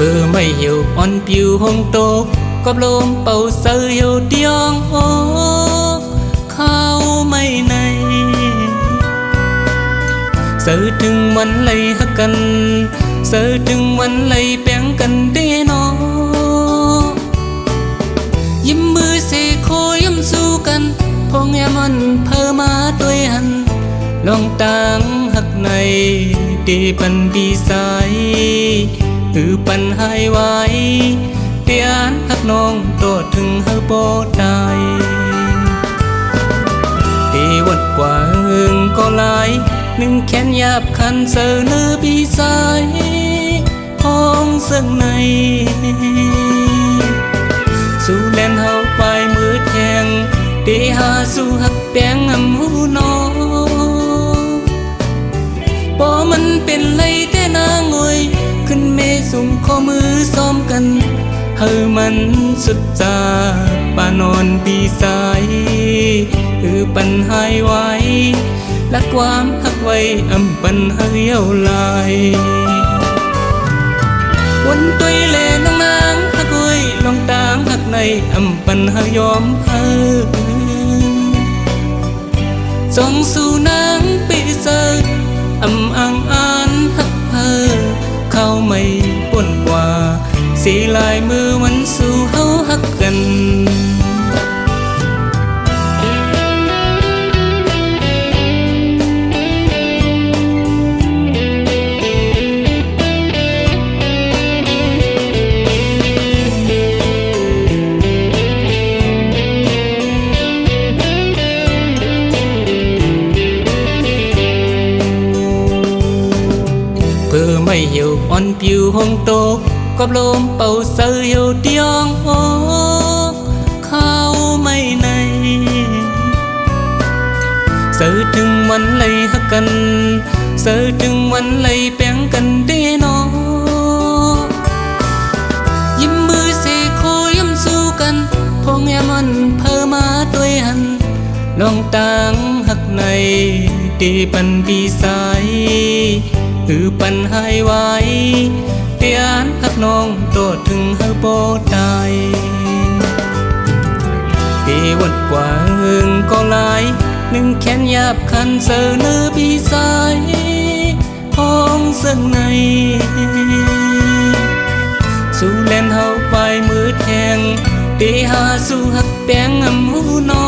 bờ mây hiểu on piu hông tô cọp lôm bầu sơ hiểu tiếng ô khao mây này sơ trưng mắn lây hắc cần sơ trưng mắn lây bén cần đê nóยิ้มมือเสโคยิ้มสู้กันพงแอมันเพอมาด้วยหันลองตังหักในตีปันปีสายปันหายไว้เตียนหักน้องตัวถึงเฮาโบได้ตีวัดกว่าก็หลายหนึ่งแขนหยาบคันเสือเนื้อปีสายห้องเสื่องในสู้เล่นเฮาไปมือแทงตีหาสู้หักแดงหูนอพอมันเป็นไรแต่นางงวยขึ้นเมสุ่มข้อมือซ้อมกันเฮามันสุดจาป่านอนปีสายปันหายไว้และความหักไว้ปันเหี่ยวลายวันตุยเล่น้องนางหักไว้ลองตามหักในปันยอมเฮาส่งสู่นางปีเซออังอ่านหักเฮาเข้าไม่ป่นกว่าสีลายมือมันสู่เฮาหักกันไม่hiểu on piu hông tô cọp lôm bầu sơ hiểu tiếng ô khao mây này sơ trưng mắn lây hắc cần sơ trưng mắn lây bén cần đê nóยิ้มมือเสโคยิ้มสู้กันพงแอมันเพอมาด้วยหันลองตังหักในตีปันปีสายปันหายไว้เตียนหักน้องตัวถึงเฮาโบได้ตีวัดกว่าก็หลายหนึ่งแขนหยาบคันเสือเนื้อปีสายห้องเสื่องในสู้เล่นเฮาไปมือแทงตีหาสู้หักแดงหูนอ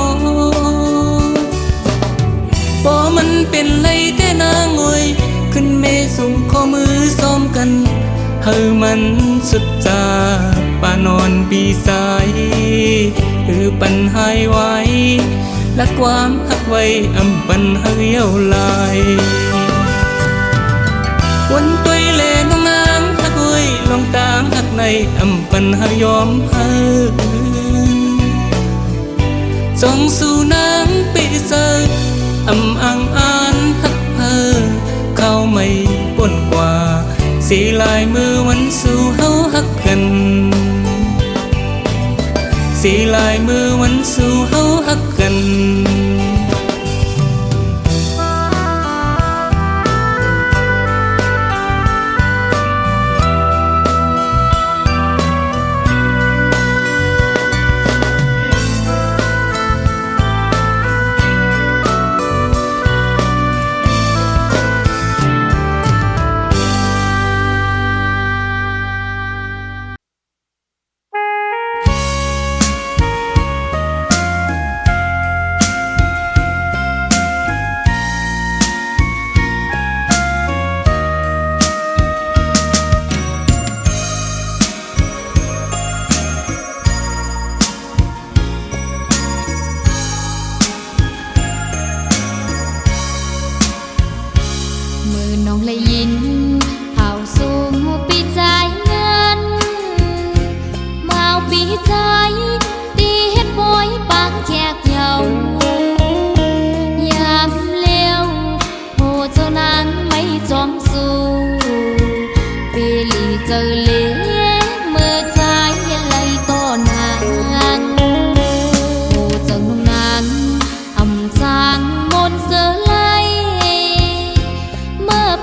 พอมันเป็นไรแต่นางงวยขึ้นเมสุ่มข้อมือซ้อมกันเฮามันสุดจาป่านอนปีสายปันหายไว้และความหักไว้ปันเหี่ยวลายวันตุยเล่น้องนางหักไว้ลองตามหักในปันยอมเฮาส่งสู่นางปีเซออังอ่านหักเฮาเข้าไม่ป่นกว่าสีลายมือมันสู่เฮาหักกันสีลายมือมันสู่เฮาหักกัน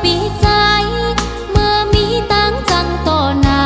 ปีใจเมื่อมีตั้งจังต่อหน้า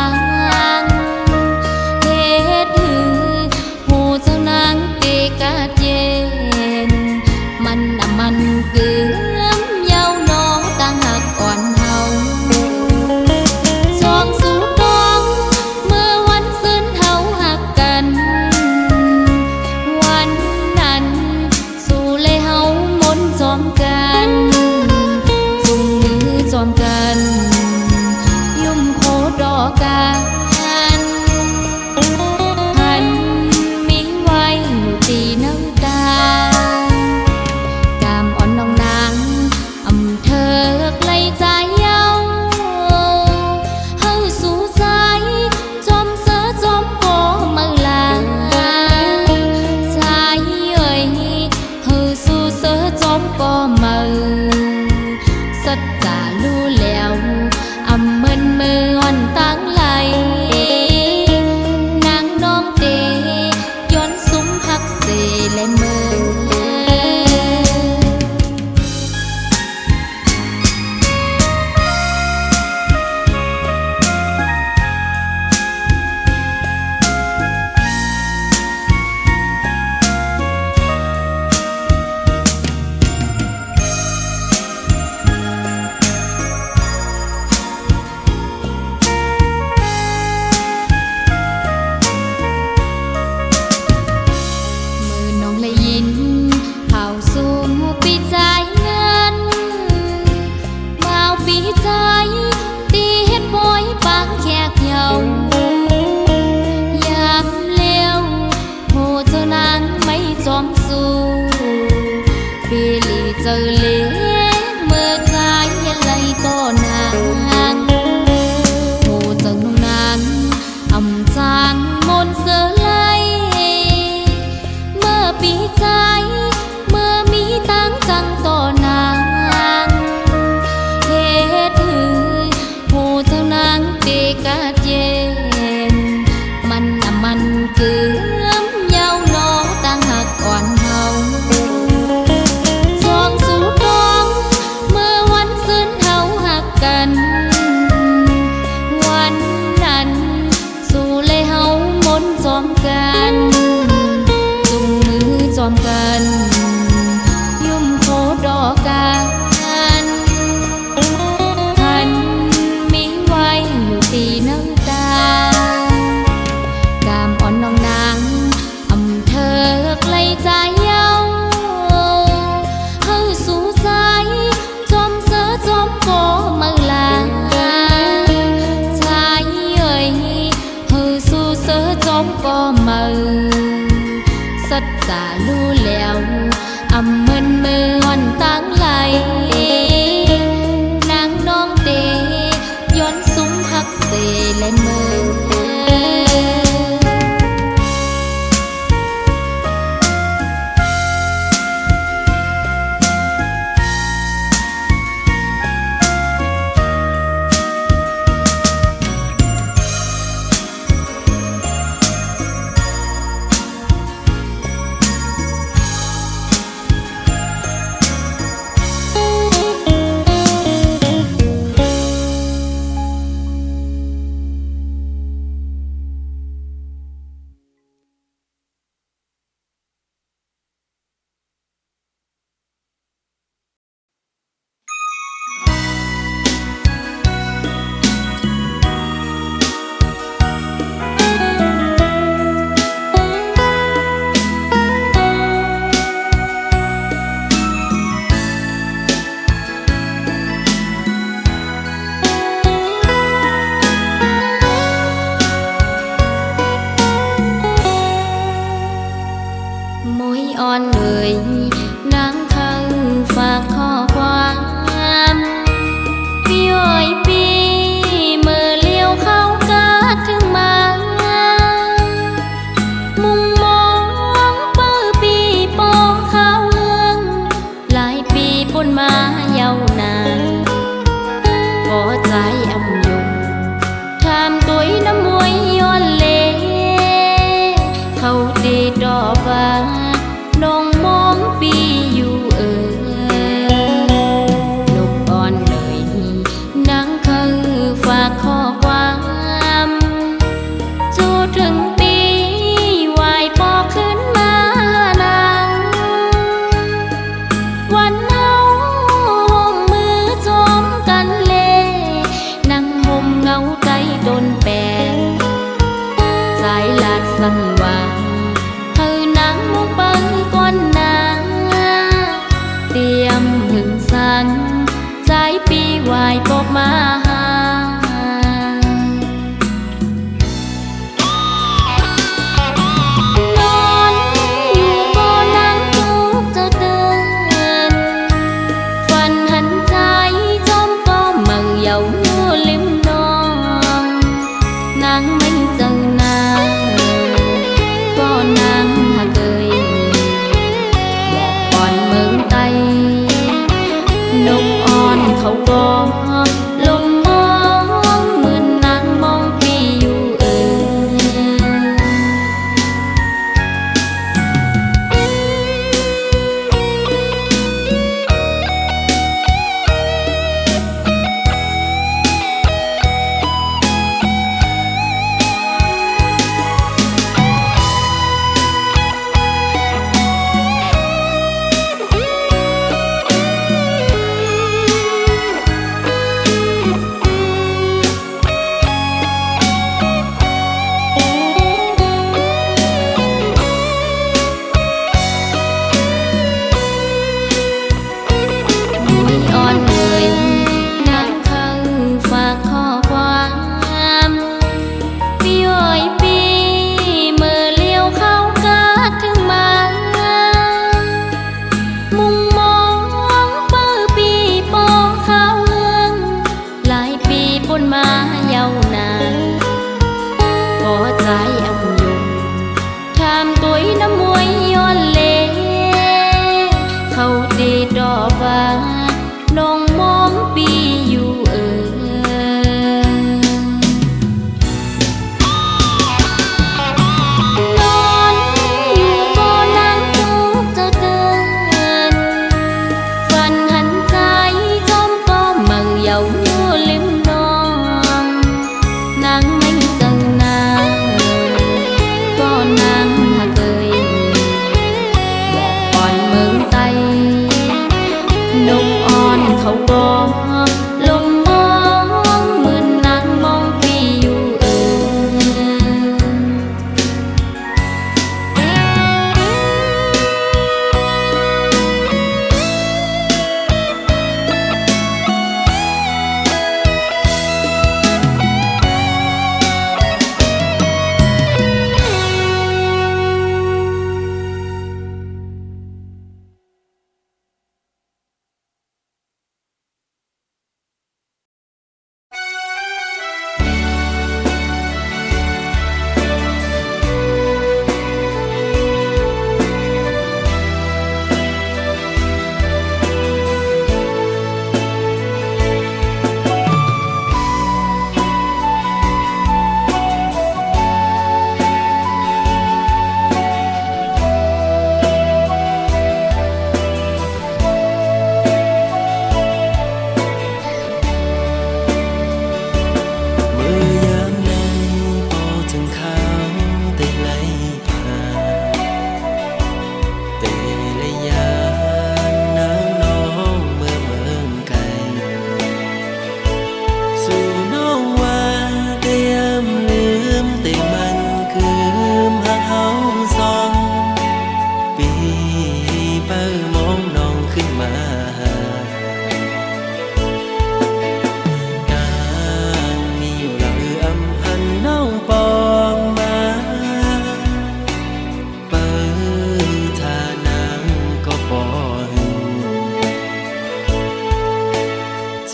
giờ lễ mơ trái lấy to nàng hồ giờ nung nàng ẩm trang môn giờ lấy mơ bị trái mơ mỹ tăng trăng to nàng hết hư hồ giờ nàng tê cá chêมันคือเย้าน้อตั้งหักอ่อนเฮาสองสู่กองเมื่อวันซึ้นเฮาหักกันวันนั้นสู่เลยเฮามนจอมกันจุงมือจอมกันยุ่มโคดอกกันท่านมีไว้อยู่ตีน้ำตากามอ่อนน้องนางอำเธอไกลใจเย้าเฮาสู่สายจอมเสือจอมโกมือลาชายเอ่ยเฮาสู่เสือจอมก็มือสัจจารู้แล้วอำมึนมืออ่อนตั้งไหลนางน้องเตย้อนสูงหักเสและมืออ่อนเลยนางเขาฝากข้อความพี่อ้อยปีเมื่อเลี้ยวเข้ากาดถึงมามุงมองเปิดปีปอข้าวเฮืองหลายปีพ้นมาเยาวนานพอใจอำยงทำตัวน้ำมวยย้อนเลเขาตีดอกฟ้าน้องมองปีอยู่นกอ่อนเลยนางเขาฝากข้อความจูถึงปีวายปอขึ้นมานางวันเฮาห่มมือจอมกันเลนั่งห่มเงาใจโดนแปลงสายลาดสั่นว่าเตรียมหึงสันใจปีวายปกมาหานอนอยู่ก็นั่งทุกจะเตือนฝันหันใจจอมก็มังเยาลิมนองนางไม่เจอหน้าก็นางหาเกยนกอ่อนเขาก็ลงมองเหมือนนางมองปีอยู่ ฟ้าน้องมองปีอยู่นอนอยู่บ่นั่งทุกข์จะเกินฝันหันใจจอมก็เมาเยาลิมน้องนางไม่เจอหน้าก็นางหากเอ่ยบอกก่อนเมืองไตนกอ่อนเขาบอกลมมองเหมือนนางมองปีอยู่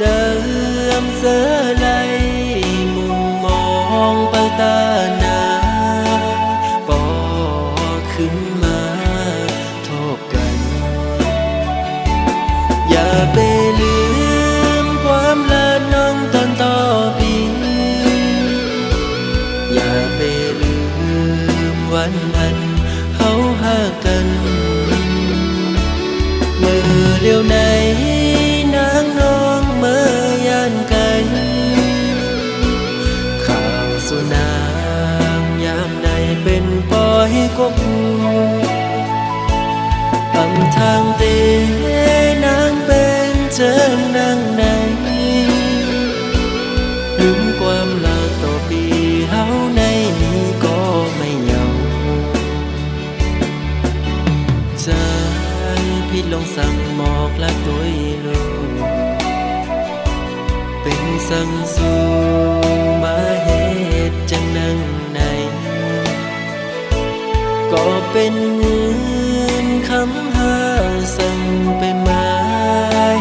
เจิมเสือไหลมุมมองเปิดตาหนาปอขึ้นมาโทบกัน อย่าไปลืมความละน้องตอนต่อปี อย่าไปลืมวันอันเฮาหากันเมื่อเลี้ยวไหนนางน้องเมื่อยานไกลข่าวสุนางยามใดเป็นปอยกบอำทางเตนางเป็นเจิงนางไหนลืมความลาต่อปีเฮาในนี้ก็ไม่เหงาใจพี่ลงสั่งหมอกละตัวลูกเป็นสั่งสู่มาเหตุจังนั่งไหนก็เป็นเงินคำหาสั่งไปมา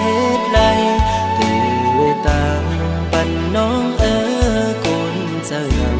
เหตุไรตื่นตามปันน้องกุนจะงำ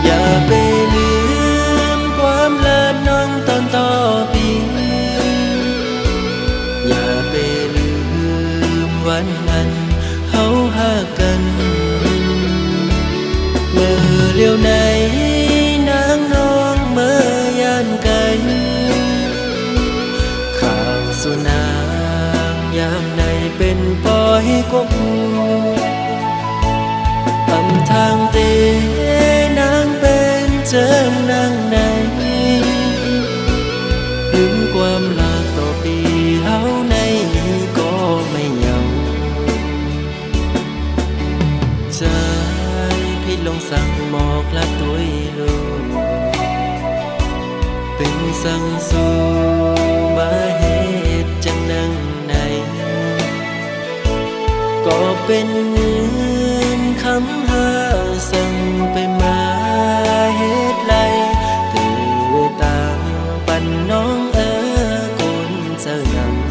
อย่าไปลืมความละน้องตอนต่อปี อย่าไปลืมวันนั้นเฮาหากันเมื่อเลี้ยวไหนนางน้องเมื่อยานไกลข่าวสุนางยามใดเป็นปอยกบอำทางเตนางเป็นเจิงนางไหนลืมความลาต่อปีเฮาในนี้ก็ไม่เหงาใจพี่ลงสั่งหมอกละตัวลูก สั่งสู่มาเหตุจังนังใดก็เป็นเงินคำหาสั่งไปมาเหตุไรตื่อตามปันน้องกุนเจ้ายัง อ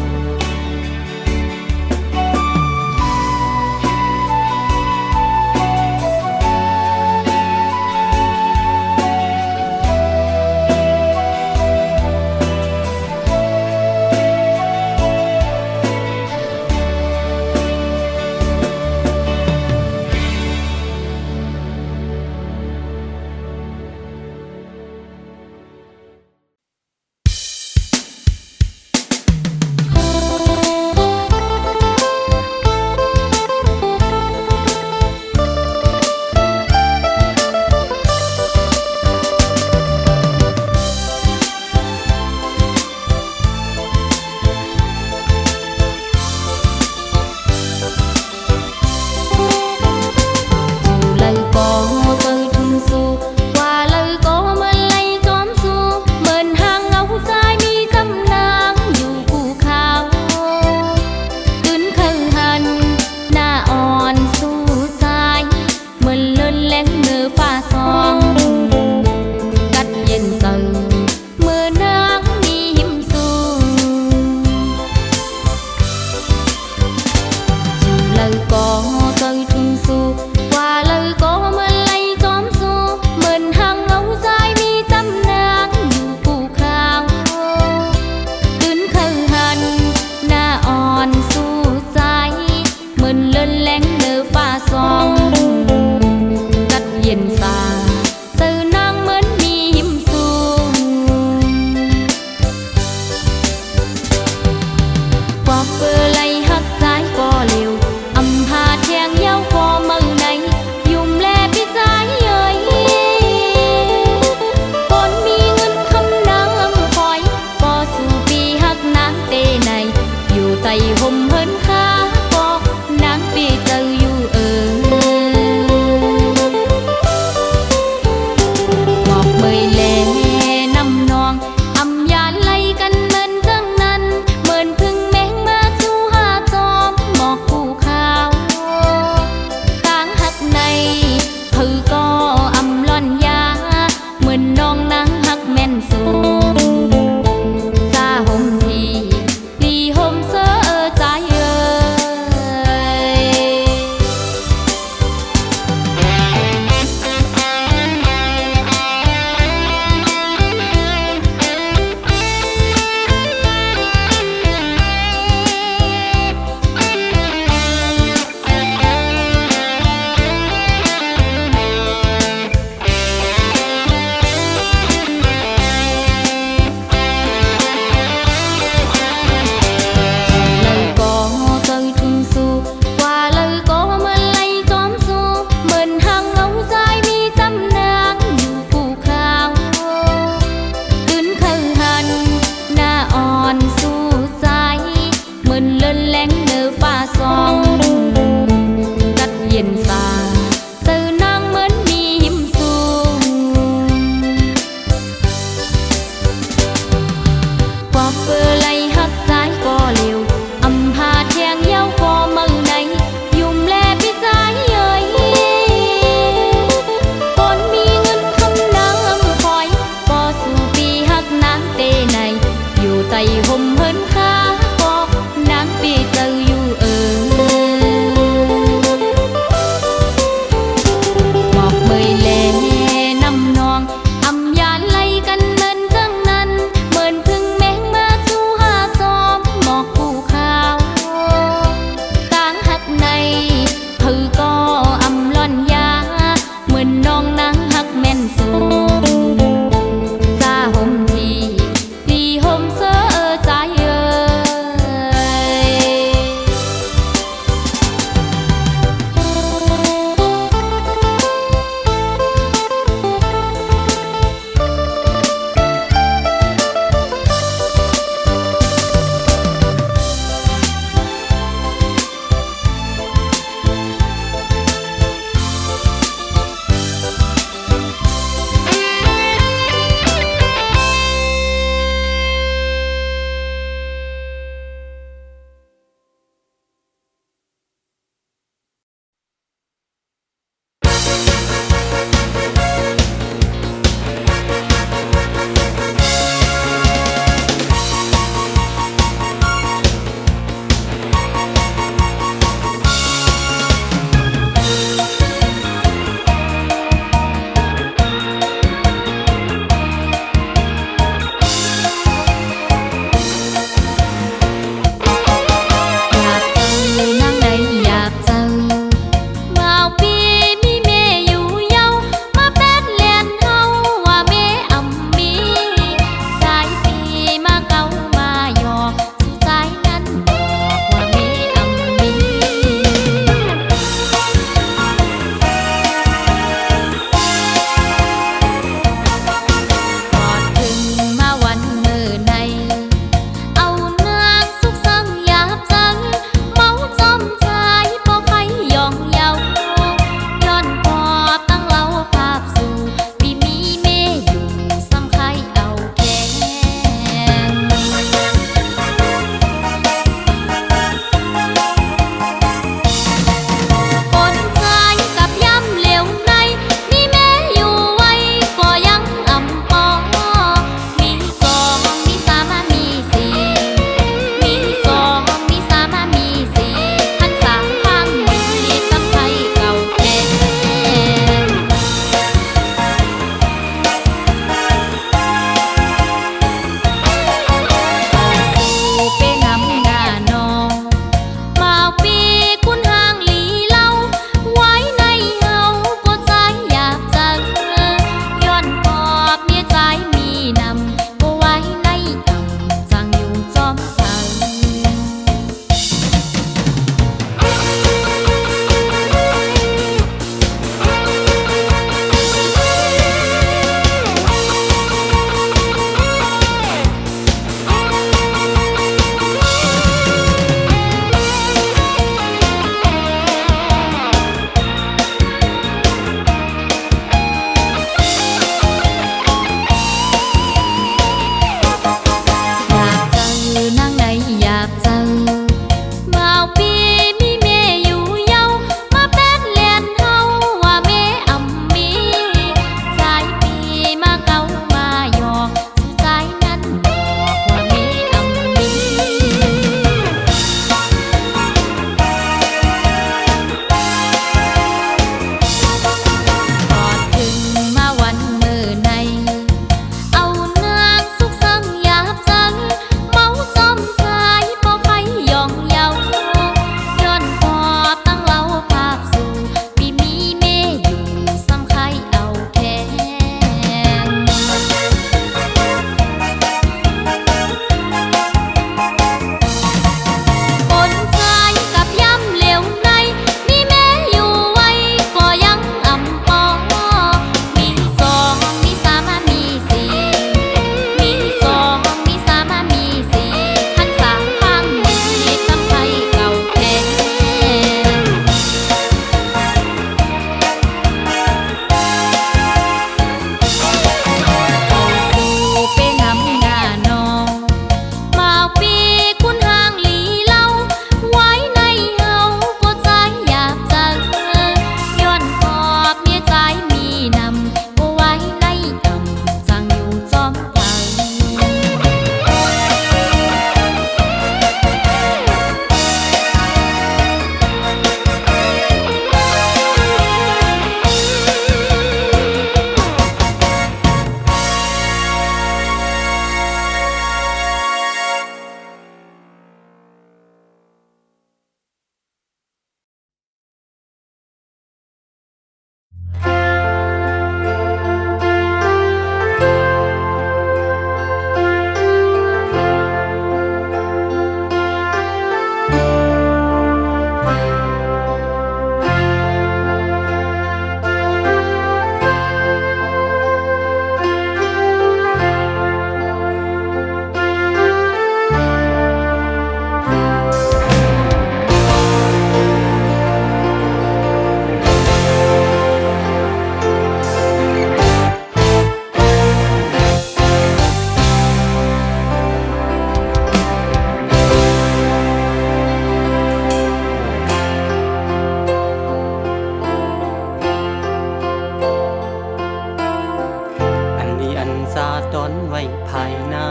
ดอนไว้ภายหน้า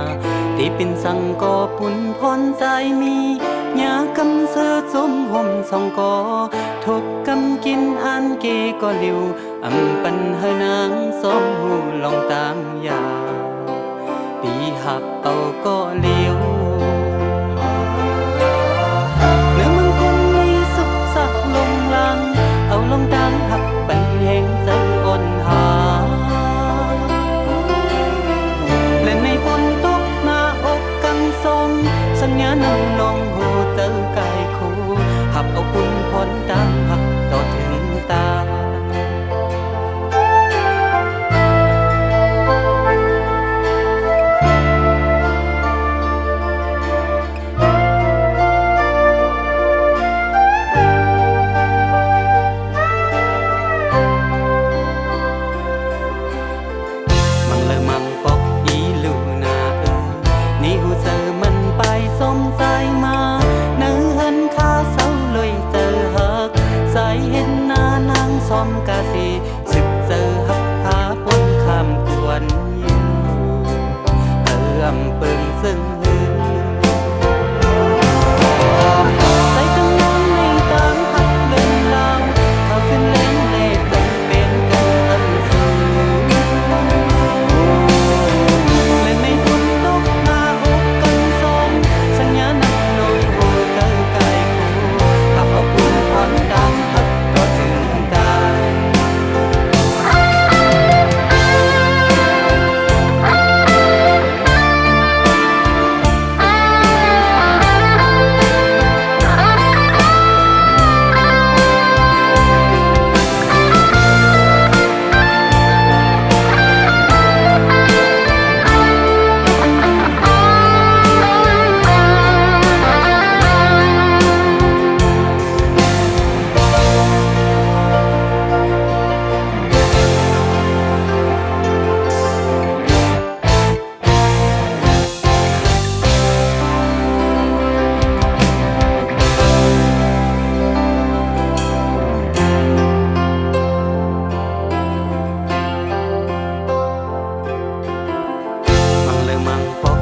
ที่เป็นสังกอปุ่นพรใจมียากำเสือสมห่มสองกอทบกำกินอันเกก็หลิวอำปันเฮนางสองหูลองตามยาปีหักเอาก็เลี้ยวเนื้อมังคุนนี้สุขสักลงลังเอาลงดังหักปันแห่งใจอ่อนหาและในฝนตกหน้าอกกังทรงสัญญาณำนองโหเจอกายคู่หับเอาคุณพ้นตามหักต่อถึงตากาสีสึกเจอหักพาปนคำกวนอยู่เติมเปิงซึ่งหือใส่ตั้งน้องในต่างหักเล่นลาวเขาขึ้นเล่นเล่จนเป็นกันอันสูงเล่นในฝนตกหน้าอกกันสองสัญญาณำลอยโหเจอกายคู่ขับเอาปุ่นพรดังหักต่อถึงตามังปอ